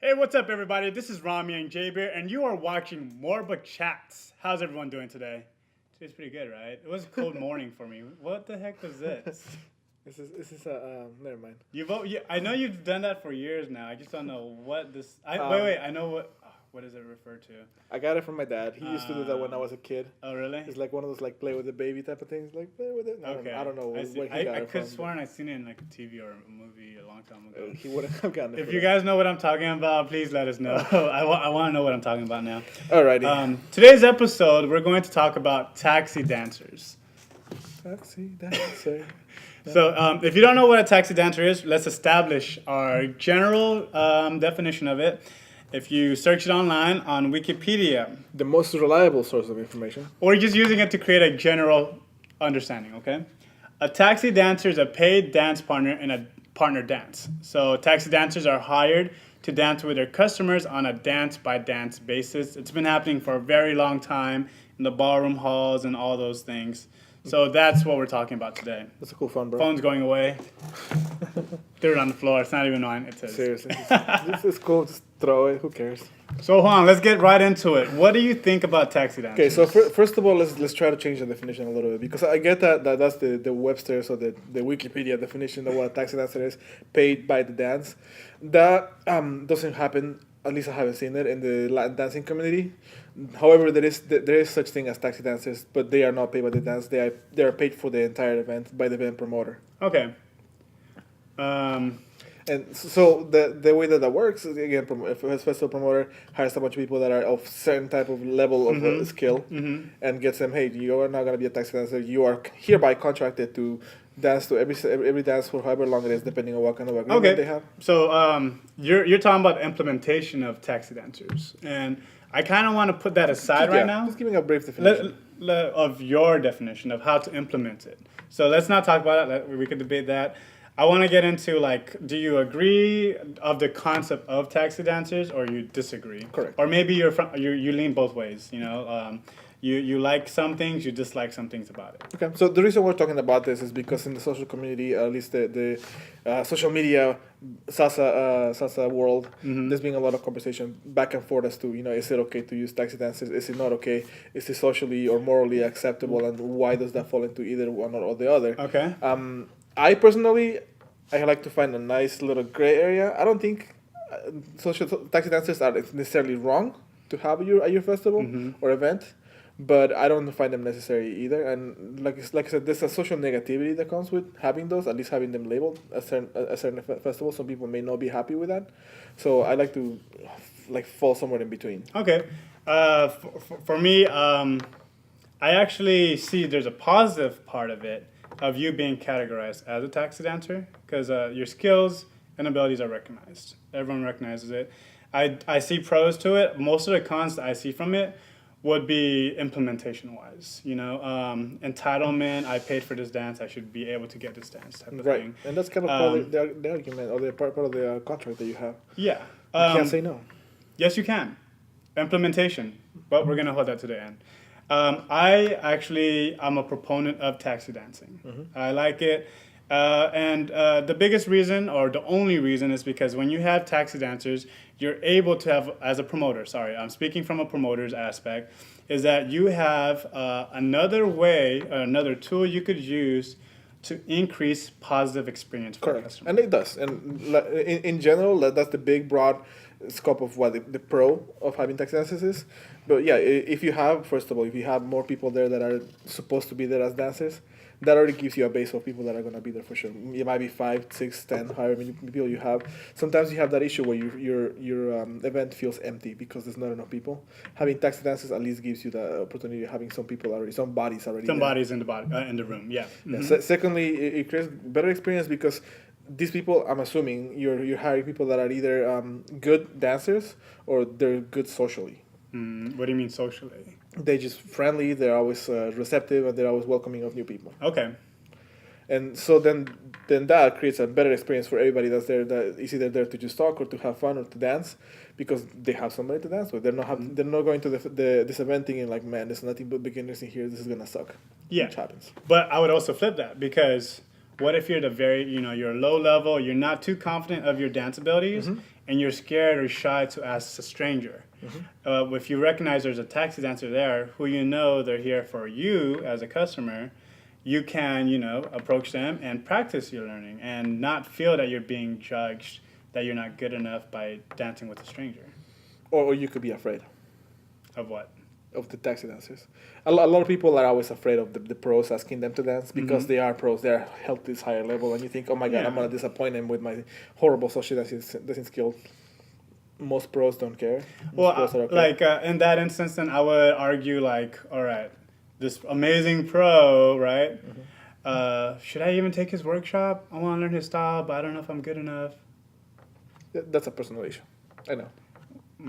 Hey, what's up, everybody? This is Rami and J-Beer, and you are watching More But Chats. How's everyone doing today? Today's pretty good, right? It was a cold morning for me. What the heck was this? Never mind. I know you've done that for years now. I just don't know what this. Wait. I know what. What does it refer to? I got it from my dad. He used to do that when I was a kid. Oh, really? It's like one of those like play with the baby type of things. Like play with it. I don't know where he got I it could from. have sworn I seen it in like a TV or a movie a long time ago. He wouldn't have gotten it. If you guys know what I'm talking about, please let us know. I want to know what I'm talking about now. Alrighty. Today's episode, we're going to talk about taxi dancers. Taxi dancer. So, if you don't know what a taxi dancer is, let's establish our general definition of it. If you search it online on Wikipedia, The most reliable source of information. or you're just using it to create a general understanding, okay? A taxi dancer is a paid dance partner in a partner dance. So, taxi dancers are hired to dance with their customers on a dance-by-dance basis. It's been happening for a very long time in the ballroom halls and all those things. So that's what we're talking about today. That's a cool fun, bro. Phone's going away. Threw it on the floor. It's not even mine. It is. Seriously. This is cool. Just throw it. Who cares? So hold on. Let's get right into it. What do you think about taxi dancers? Okay, so first of all, let's try to change the definition a little bit, because I get that's the Webster's or the Wikipedia definition of what a taxi dancer is, paid by the dance. That doesn't happen. At least I haven't seen it in the Latin dancing community. However, there is such thing as taxi dancers, but they are not paid by the dance. They are paid for the entire event by the event promoter. Okay. And so the way that works is, again, if a festival promoter hires a bunch of people that are of certain type of level of skill, and gets them, hey, you are not going to be a taxi dancer. You are hereby contracted to dance to every dance for however long it is, depending on what kind of agreement they have. So you're talking about implementation of taxi dancers, and I kind of want to put that aside right now. Just giving a brief definition of your definition of how to implement it. So let's not talk about it. We could debate that. I want to get into, like, do you agree of the concept of taxi dancers, or you disagree? Correct. Or maybe you lean both ways. You know, you like some things, you dislike some things about it. Okay, so the reason we're talking about this is because in the social community, at least the social media salsa world, there's been a lot of conversation back and forth as to, is it okay to use taxi dancers? Is it not okay? Is it socially or morally acceptable? And why does that fall into either one or the other? Okay. I personally, I like to find a nice little gray area. I don't think social taxi dancers are necessarily wrong to have at your festival or event, but I don't find them necessary either. And like I said, there's a social negativity that comes with having those, at least having them labeled a certain festival. Some people may not be happy with that, so I like to fall somewhere in between. Okay. For me, I actually see there's a positive part of it, of you being categorized as a taxi dancer, because your skills and abilities are recognized. Everyone recognizes it. I see pros to it. Most of the cons that I see from it would be implementation-wise. Entitlement. I paid for this dance. I should be able to get this dance type of thing. And that's kind of part of the argument, or the part of the contract that you have. Yeah. You can't say no. Yes, you can. Implementation. But we're going to hold that to the end. I'm a proponent of taxi dancing. I like it. And the biggest reason, or the only reason, is because when you have taxi dancers, you're able to have, as a promoter, I'm speaking from a promoter's aspect, is that you have another way, another tool you could use to increase positive experience for the customer. And it does. And in general, that's the big, broad scope of what the pro of having taxi dancers is. But yeah, if you have more people there that are supposed to be there as dancers, that already gives you a base of people that are going to be there for sure. It might be 5, 6, 10, however many people you have. Sometimes you have that issue where your event feels empty because there's not enough people. Having taxi dancers at least gives you the opportunity of having some bodies in the room. Yeah. Secondly, it creates better experience because these people, I'm assuming, you're hiring people that are either good dancers or they're good socially. What do you mean socially? They're just friendly, they're always receptive, and they're always welcoming of new people. Okay. And so then that creates a better experience for everybody that's there, that is either there to just talk or to have fun or to dance, because they have somebody to dance with. They're not going to this event thinking like, man, there's nothing but beginners in here, this is going to suck. Yeah. Which happens. But I would also flip that, because what if you're you're low level, you're not too confident of your dance abilities, and you're scared or shy to ask a stranger. If you recognize there's a taxi dancer there who you know they're here for you as a customer, you can, approach them and practice your learning and not feel that you're being judged, that you're not good enough by dancing with a stranger. Or you could be afraid Of what? of the taxi dancers. A lot of people are always afraid of the pros asking them to dance because they are pros. They are held this higher level, and you think, oh my God, Yeah. I'm gonna disappoint them with my horrible social dancing skill. Most pros don't care. Well, Most pros are okay. in that instance, then I would argue all right, this amazing pro, right? Should I even take his workshop? I want to learn his style, but I don't know if I'm good enough. That's a personal issue. I know.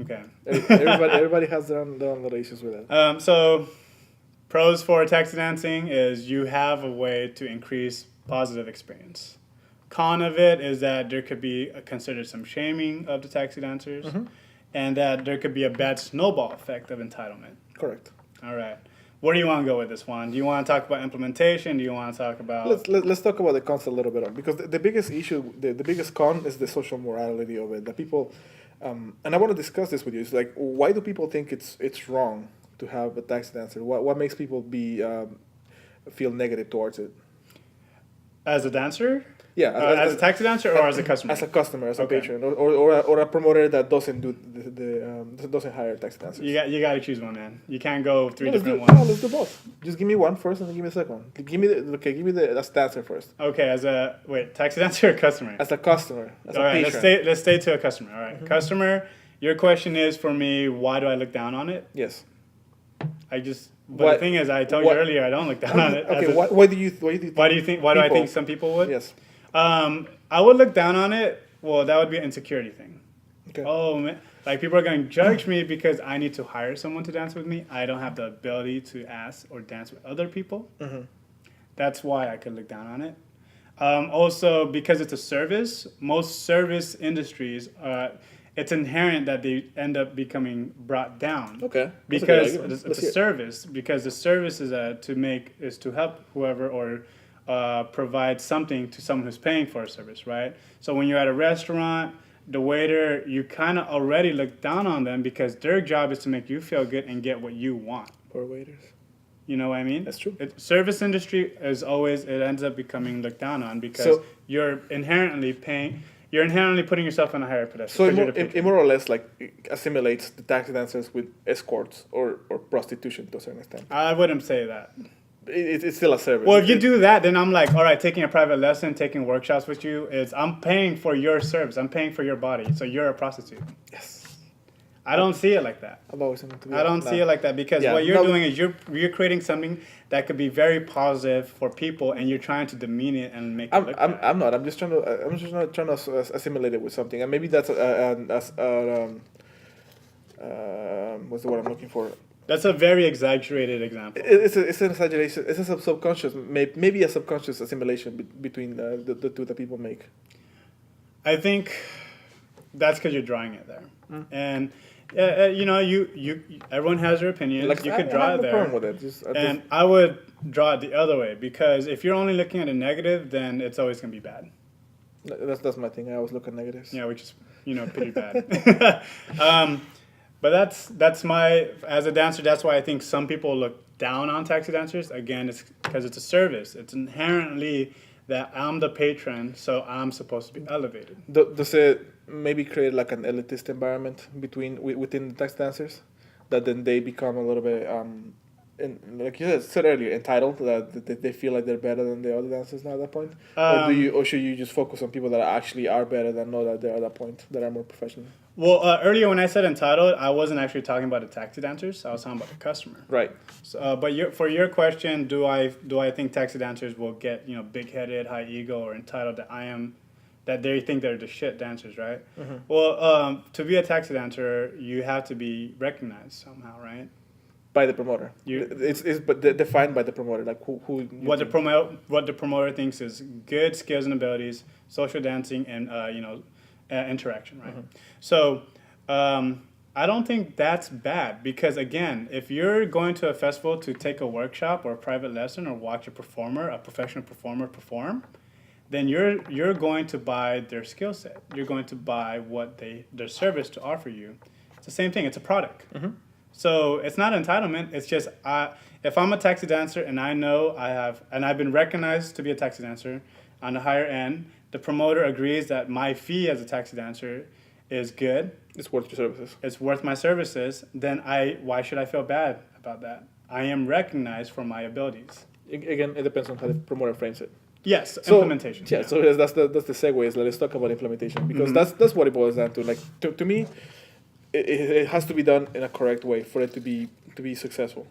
Okay. Everybody has their own little issues with it. So, pros for taxi dancing is you have a way to increase positive experience. Con of it is that there could be considered some shaming of the taxi dancers, and that there could be a bad snowball effect of entitlement. Correct. All right. Where do you want to go with this one? Do you want to talk about implementation? Do you want to talk about... Let's talk about the cons a little bit, because the biggest issue, the biggest con is the social morality of it. The people, and I want to discuss this with you. It's like, why do people think it's wrong to have a taxi dancer? What makes people feel negative towards it? As a dancer? Yeah, as a taxi dancer or as a customer? As a customer, as a Okay. patron, or a promoter that doesn't do doesn't hire taxi dancers. You got to choose one, man. You can't go three Let's different do ones. let's do both. Just give me one first, and then give me a second one. Give me the dancer first. Okay, taxi dancer or customer? As a customer, as All a right, patron. let's stay to a customer. All right, customer. Your question is for me. Why do I look down on it? Yes. But the thing is, I told you earlier, I don't look down on it. Okay. Why do you think? Why do I people- think some people would? Yes. I would look down on it. Well, that would be an insecurity thing. Okay. Oh man, like people are going to judge me because I need to hire someone to dance with me. I don't have the ability to ask or dance with other people. That's why I could look down on it. Also, because it's a service, most service industries, it's inherent that they end up becoming brought down. Okay. That's a good Because argument. it's Let's a hear it. service. Because the service is to help whoever or provide something to someone who's paying for a service, right? So when you're at a restaurant, the waiter, you kind of already look down on them because their job is to make you feel good and get what you want. Poor waiters. You know what I mean? That's true. Service industry is always, it ends up becoming looked down on because So- you're inherently putting yourself on a higher pedestal. So 'cause you're the it patron. more or less like assimilates the taxi dancers with escorts or prostitution to a certain extent. I wouldn't say that. It's still a service. Well, if you do that, then I'm like, all right, taking a private lesson, taking workshops with you I'm paying for your service. I'm paying for your body. So you're a prostitute. Yes. I don't see it like that. I've always wanted to be. I don't see it like that because Yeah, what you're no. doing is you're creating something that could be very positive for people, and you're trying to demean it and make it look bad. I'm not. I'm just not trying to assimilate it with something, and maybe that's what's the word I'm looking for? That's a very exaggerated example. It's an exaggeration. It's a subconscious, maybe a subconscious assimilation between the two that people make. I think that's because you're drawing it there, and you everyone has their opinion. Like you I could draw have it no there. problem with it. And I would draw it the other way because if you're only looking at a negative, then it's always going to be bad. That's my thing. I always look at negatives. Yeah, which is pretty bad. But that's my as a dancer. That's why I think some people look down on taxi dancers. Again, it's because it's a service. It's inherently that I'm the patron, so I'm supposed to be elevated. Does it maybe create like an elitist environment within the taxi dancers, that then they become a little bit like you said earlier, entitled, that they feel like they're better than the other dancers now at that point, or should you just focus on people that actually are better than know that they're at that point, that are more professional? Well, earlier when I said entitled, I wasn't actually talking about the taxi dancers. I was talking about the customer. Right. So, but for your question, do I think taxi dancers will get big-headed, high ego, or entitled that they think they're the shit dancers, right? Mm-hmm. Well, to be a taxi dancer, you have to be recognized somehow, right? By the promoter. But defined by the promoter, like who What the promoter thinks is good skills and abilities, social dancing, and interaction, right? Mm-hmm. So I don't think that's bad because again, if you're going to a festival to take a workshop or a private lesson or watch a professional performer perform, then you're going to buy their skill set. You're going to buy their service to offer you. It's the same thing. It's a product. So it's not entitlement. It's just if I'm a taxi dancer and I know I've been recognized to be a taxi dancer on the higher end, the promoter agrees that my fee as a taxi dancer is good. It's worth your services. It's worth my services. Then why should I feel bad about that? I am recognized for my abilities. Again, it depends on how the promoter frames it. Yes, So, implementation. Yeah, so that's the segue. Is let's talk about implementation because that's what it boils down to. Like to me, it has to be done in a correct way for it to be successful.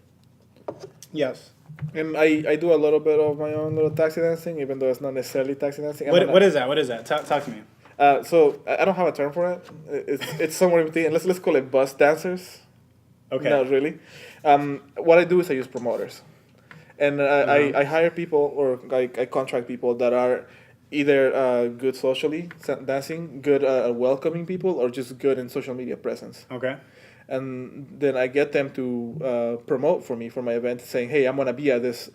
Yes. And I do a little bit of my own little taxi dancing, even though it's not necessarily taxi dancing. What is that? What is that? Talk to me. So I don't have a term for it. It's somewhere in between. Let's call it bus dancers. Okay. Not really. What I do is I use promoters, and I hire people or I contract people that are either good socially dancing, good welcoming people, or just good in social media presence. Okay. And then I get them to promote for me for my event, saying, "Hey, I'm gonna be at this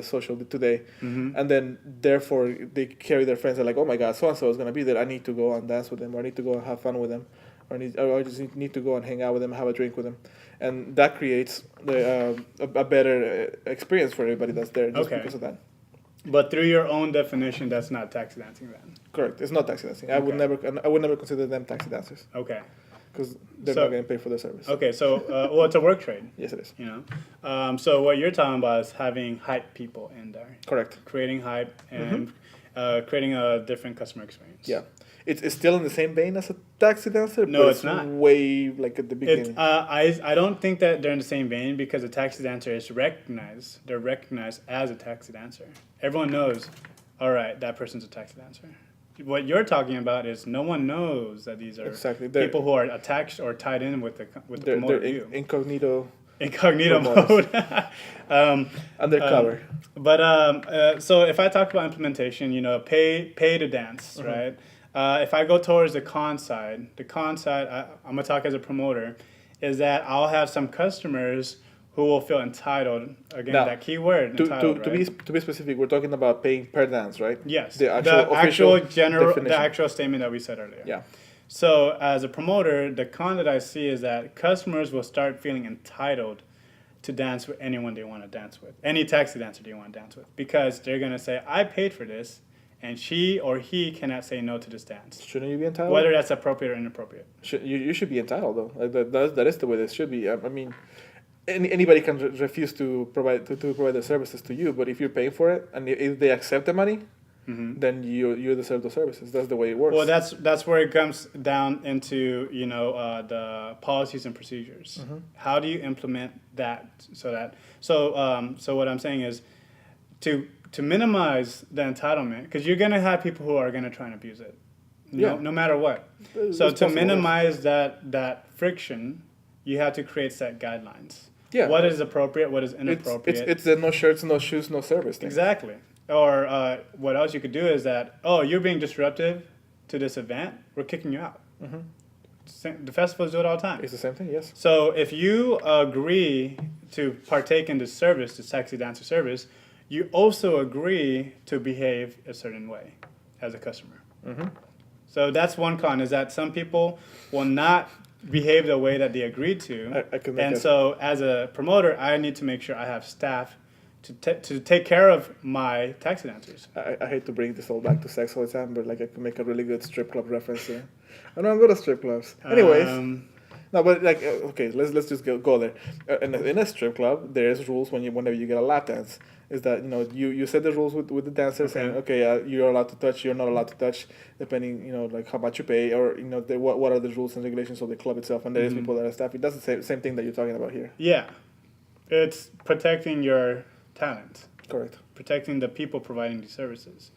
social today," and then therefore they carry their friends. They're like, "Oh my God, so and so is gonna be there. I need to go and dance with them, or I need to go and have fun with them, or I just need to go and hang out with them, have a drink with them," and that creates a better experience for everybody that's there just because of that. But through your own definition, that's not taxi dancing then. Correct. It's not taxi dancing. I would never consider them taxi dancers. Okay. Because they're not getting paid for their service. Okay, so well, it's a work trade. Yes, it is. You know, so what you're talking about is having hype people in there. Correct. Creating hype and creating a different customer experience. Yeah, it's still in the same vein as a taxi dancer. No, but it's not. Way like at the beginning. I don't think that they're in the same vein because a taxi dancer is recognized. They're recognized as a taxi dancer. Everyone knows. All right, that person's a taxi dancer. What you're talking about is no one knows that these are people who are attached or tied in with the promoter. They're incognito mode. Undercover. So if I talk about implementation, you know, pay to dance, right? If I go towards the con side, I'm gonna talk as a promoter, is that I'll have some customers who will feel entitled. Again, now, that key word, entitled, to be specific, we're talking about paying per dance, right? Yes. The actual statement that we said earlier. Yeah. So as a promoter, the con that I see is that customers will start feeling entitled to dance with anyone they want to dance with, any taxi dancer they want to dance with, because they're going to say, I paid for this, and she or he cannot say no to this dance. Shouldn't you be entitled? Whether that's appropriate or inappropriate. You should be entitled, though. That is the way this should be. I mean, anybody can refuse to provide their services to you, but if you're paying for it and if they accept the money, then you deserve the services. That's the way it works. Well, that's where it comes down into the policies and procedures. How do you implement that so what I'm saying is to minimize the entitlement, because you're gonna have people who are gonna try and abuse it, no matter what. So to minimize that friction, you have to create set guidelines. Yeah. What is appropriate? What is inappropriate? It's the no shirts, no shoes, no service thing. Exactly. Or what else you could do is that, you're being disruptive to this event, we're kicking you out. The festivals do it all the time. It's the same thing, yes. So if you agree to partake in this service, this taxi dancer service, you also agree to behave a certain way as a customer. So that's one con, is that some people will not behave the way that they agreed to. So as a promoter, I need to make sure I have staff to take care of my taxi dancers. I hate to bring this all back to sex all the time, but like I could make a really good strip club reference here. I don't go to strip clubs. Anyways, no, but like okay, let's just go there. In a strip club, there's rules whenever you get a lap dance. Is that you set the rules with the dancers saying you're allowed to touch, you're not allowed to touch, depending like how much you pay or what are the rules and regulations of the club itself, and there is people that are staffing. That's the same thing that you're talking about here. Yeah, it's protecting your talent. Correct. Protecting the people providing these services.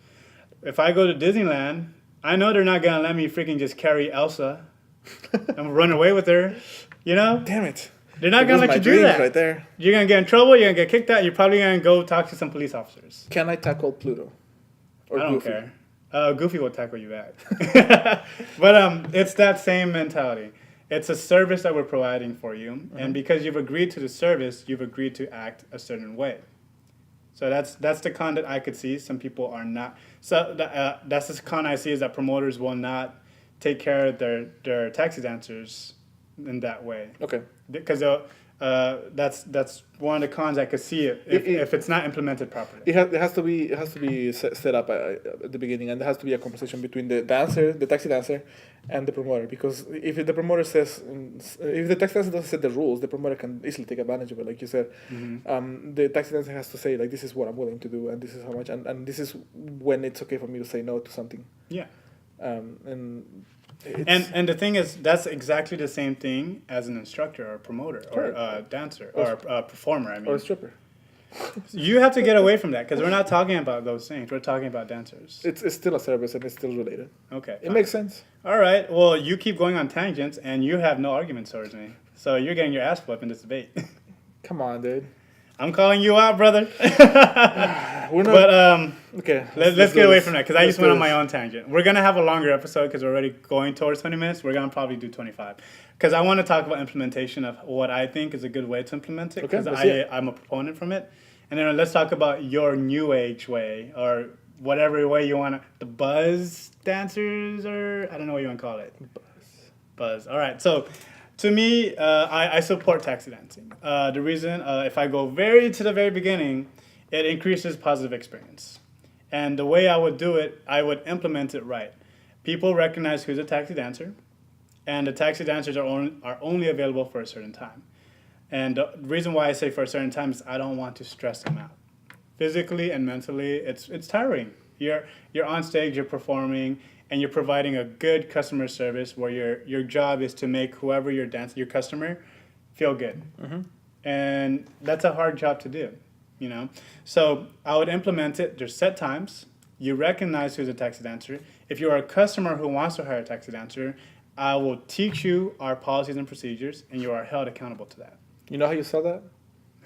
If I go to Disneyland, I know they're not gonna let me freaking just carry Elsa and run away with her. Damn it. They're not going to let you do that. Right there. You're going to get in trouble. You're going to get kicked out. You're probably going to go talk to some police officers. Can I tackle Pluto? Or I don't care. Goofy will tackle you back. But it's that same mentality. It's a service that we're providing for you. And because you've agreed to the service, you've agreed to act a certain way. So that's the con that I could see. Some people are not. So that's the con I see is that promoters will not take care of their taxi dancers in that way. Okay. Because that's one of the cons I could see if it's not implemented properly. It has to be set up at the beginning, and there has to be a conversation between the taxi dancer, and the promoter. Because if the promoter says, if the taxi dancer doesn't set the rules, the promoter can easily take advantage of it. Like you said, the taxi dancer has to say like, this is what I'm willing to do, and this is how much, and this is when it's okay for me to say no to something. Yeah. And the thing is, that's exactly the same thing as an instructor or a promoter or a dancer or a performer. I mean, or a stripper. You have to get away from that because we're not talking about those things. We're talking about dancers. It's still a service and it's still related. Okay. It makes sense. All right. Well, you keep going on tangents and you have no arguments towards me. So you're getting your ass whipped in this debate. Come on, dude. I'm calling you out, brother. We're not. But okay. let's get away from that because I just went on my own tangent. We're gonna have a longer episode because we're already going towards 20 minutes. We're gonna probably do 25 because I want to talk about implementation of what I think is a good way to implement it because I'm a proponent from it. And then let's talk about your new age way or whatever way you want to. The buzz dancers or I don't know what you want to call it. Buzz. All right. So. To me, I support taxi dancing. The reason, if I go to the very beginning, it increases positive experience. And the way I would do it, I would implement it right. People recognize who's a taxi dancer, and the taxi dancers are only available for a certain time. And the reason why I say for a certain time is I don't want to stress them out. Physically and mentally, it's tiring. You're on stage, you're performing, and you're providing a good customer service where your job is to make whoever your customer, feel good. Mm-hmm. And that's a hard job to do, you know? So I would implement it. There's set times. You recognize who's a taxi dancer. If you're a customer who wants to hire a taxi dancer, I will teach you our policies and procedures, and you are held accountable to that. You know how you sell that?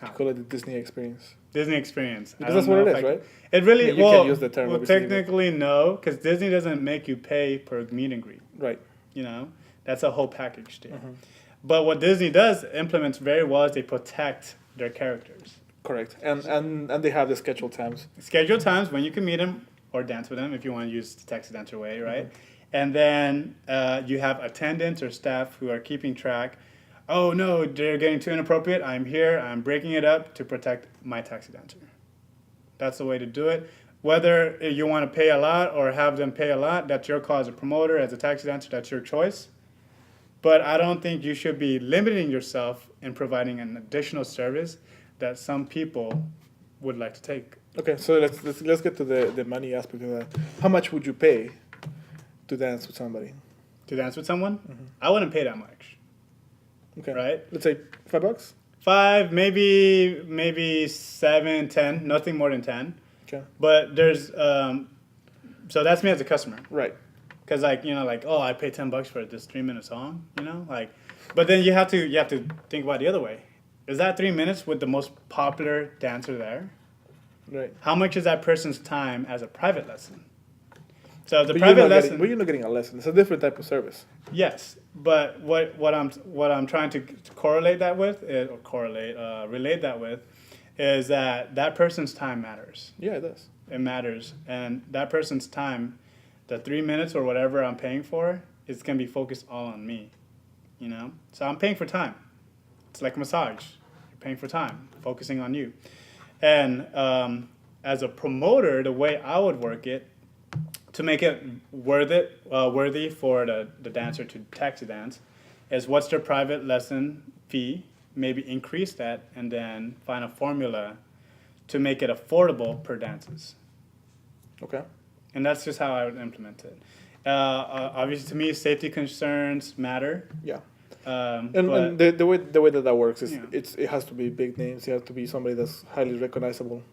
How? You call it the Disney experience. Disney experience. Because that's what it is, right? It really, you can't use the term. Well, technically, no, because Disney doesn't make you pay per meet and greet. Right. You know, that's a whole package deal. Mm-hmm. But what Disney does implements very well is they protect their characters. Correct. And they have the scheduled times. Scheduled times when you can meet them or dance with them if you want to use the taxi dancer way, right? Mm-hmm. And then you have attendants or staff who are keeping track. Oh, no, they're getting too inappropriate. I'm here. I'm breaking it up to protect my taxi dancer. That's the way to do it. Whether you want to pay a lot or have them pay a lot, that's your call as a promoter, as a taxi dancer, that's your choice. But I don't think you should be limiting yourself in providing an additional service that some people would like to take. Okay, so let's get to the money aspect of that. How much would you pay to dance with somebody? To dance with someone? Mm-hmm. I wouldn't pay that much. Okay. Right? Let's say $5? 5, maybe 7, 10, nothing more than 10. Okay. But there's, so that's me as a customer. Right. Because I pay $10 for this 3-minute song, but then you have to think about it the other way. Is that 3 minutes with the most popular dancer there? Right. How much is that person's time as a private lesson? So the private lesson. But you're not getting a lesson. It's a different type of service. Yes, but what I'm trying to relate that with is that person's time matters. Yeah, it does. It matters, and that person's time, the 3 minutes or whatever I'm paying for, is gonna be focused all on me. So I'm paying for time. It's like a massage. You're paying for time, focusing on you. And as a promoter, the way I would work it, to make it worthy for the dancer to taxi dance, is what's their private lesson fee, maybe increase that, and then find a formula to make it affordable per dances. Okay. And that's just how I would implement it. Obviously, to me, safety concerns matter. Yeah. And the way that works is it has to be big names. It has to be somebody that's highly recognizable.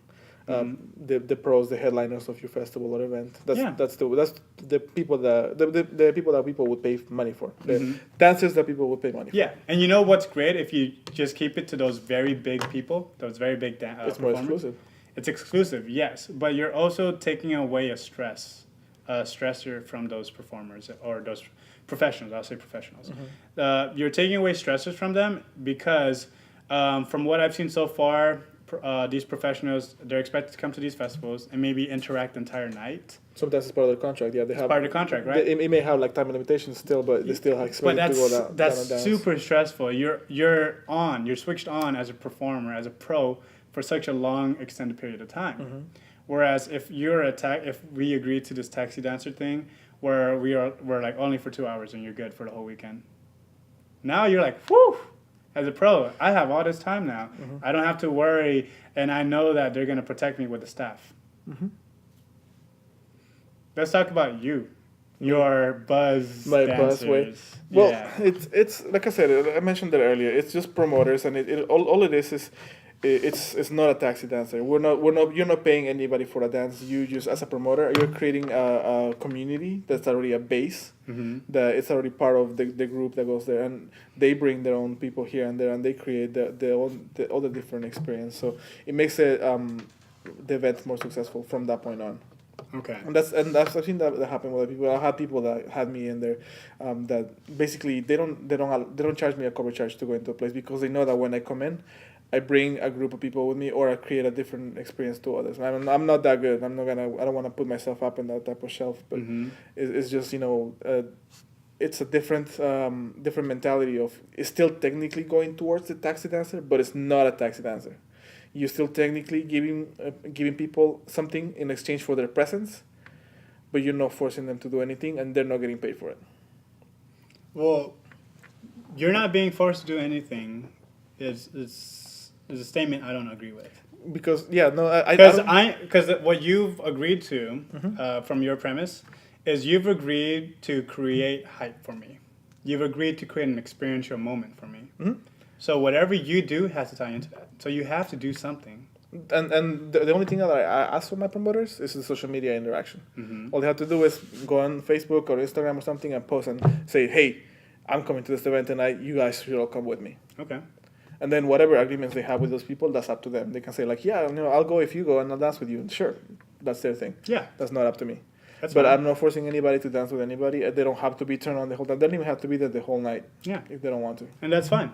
The pros, the headliners of your festival or event. That's the people that people would pay money for. The dancers that people would pay money for. Yeah, and you know what's great if you just keep it to those very big people, those very big it's more exclusive. It's exclusive, yes, but you're also taking away a stressor from those performers or those professionals. I'll say professionals. Mm-hmm. You're taking away stressors from them because from what I've seen so far, these professionals, they're expected to come to these festivals and maybe interact the entire night. Sometimes it's part of their contract. Yeah, they have Part of the contract, right? It may have like time limitations still, but they still have But expected to go down. that's down a dance. super stressful. You're switched on as a performer, as a pro for such a long extended period of time. Mm-hmm. Whereas if if we agree to this taxi dancer thing, where we're like only for 2 hours and you're good for the whole weekend. Now you're like, whew, as a pro, I have all this time now. Mm-hmm. I don't have to worry, and I know that they're gonna protect me with the staff. Mm-hmm. Let's talk about you. Your buzz My dancers. buzz way. Well, Yeah. it's like I said, I mentioned that earlier. It's just promoters, and all it is it's not a taxi dancer. You're not paying anybody for a dance. You just, as a promoter, you're creating a community that's already a base. Mm-hmm. That it's already part of the group that goes there, and they bring their own people here and there, and they create all the different experience. So it makes it the event more successful from that point on. Okay. And that's I've seen that happen with other people. I had people that had me in there, that basically they don't charge me a cover charge to go into a place because they know that when I come in, I bring a group of people with me, or I create a different experience to others. I'm not that good. I don't want to put myself up in that type of shelf. But Mm-hmm. it's just it's a different mentality of it's still technically going towards the taxi dancer, but it's not a taxi dancer. You're still technically giving people something in exchange for their presence, but you're not forcing them to do anything, and they're not getting paid for it. Well, you're not being forced to do anything. Is a statement I don't agree with. Because I Because what you've agreed to Mm-hmm. from your premise is you've agreed to create hype for me. You've agreed to create an experiential moment for me. Mm-hmm. So whatever you do has to tie into that. So you have to do something. And the only thing that I ask for my promoters is the social media interaction. Mm-hmm. All they have to do is go on Facebook or Instagram or something and post and say, hey, I'm coming to this event tonight. You guys should all come with me. Okay. And then whatever agreements they have with those people, that's up to them. They can say like, yeah, I'll go if you go and I'll dance with you. Sure, that's their thing. Yeah. That's not up to me. That's But fine. I'm not forcing anybody to dance with anybody. They don't have to be turned on the whole time. They don't even have to be there the whole night. Yeah. If they don't want to. And that's fine.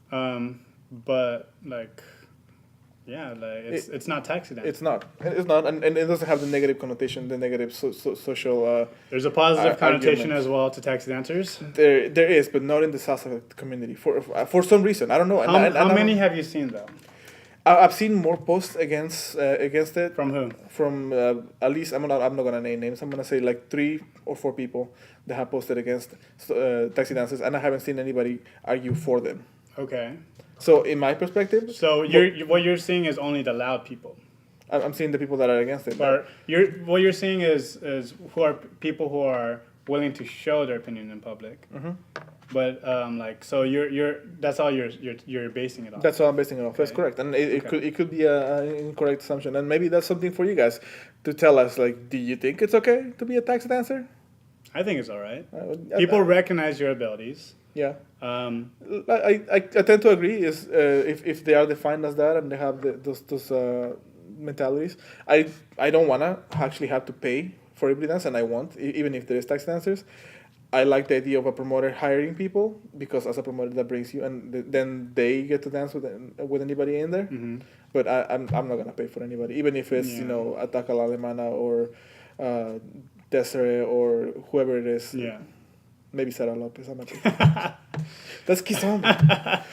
But like, yeah, like it's not taxi dance. It's not, and it doesn't have the negative connotation, the negative social. There's a positive connotation arguments. as well to taxi dancers. There is, but not in the salsa community for some reason. I don't know. How many have you seen though? I've seen more posts against it From who? from at least I'm not gonna name names. I'm gonna say like 3 or 4 people that have posted against taxi dancers, and I haven't seen anybody argue for them. Okay. So in my perspective, So what you're seeing is only the loud people. I'm seeing the people that are against it. Or what you're seeing is who are people who are willing to show their opinion in public. Mhm. But like so you're that's all you're basing it on. That's all I'm basing it off. That's Okay. correct, and it Okay. could be an incorrect assumption, and maybe that's something for you guys to tell us. Like, do you think it's okay to be a taxi dancer? I think it's all right. I- People recognize your abilities. Yeah, Um, I tend to agree. Is if they are defined as that and they have those mentalities, I don't wanna actually have to pay for every dance, and I won't, even if there is taxi dancers. I like the idea of a promoter hiring people because as a promoter that brings you, and then they get to dance with anybody in there. mhm. But I'm not gonna pay for anybody, even if it's Yeah. Ataca la Alemana or Desiree or whoever it is. Yeah. Maybe Sarah Lopez. I'm not sure. That's Kizomba.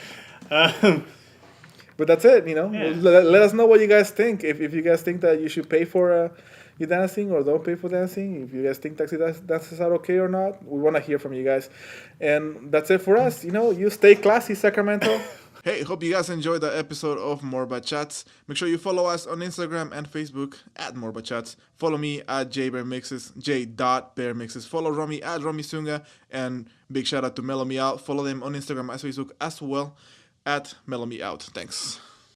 But that's it. Yeah. Let us know what you guys think. If you guys think that you should pay for your dancing or don't pay for dancing, if you guys think taxi dances are okay or not, we want to hear from you guys. And that's it for us. You stay classy, Sacramento. Hey, hope you guys enjoyed the episode of Morba Chats. Make sure you follow us on Instagram and Facebook at Morba Chats. Follow me at jbearmixes, j.bearmixes. Follow Romy at Romy Sunga. And big shout out to Mellow Me Out. Follow them on Instagram and Facebook as well at Mellow Me Out. Thanks.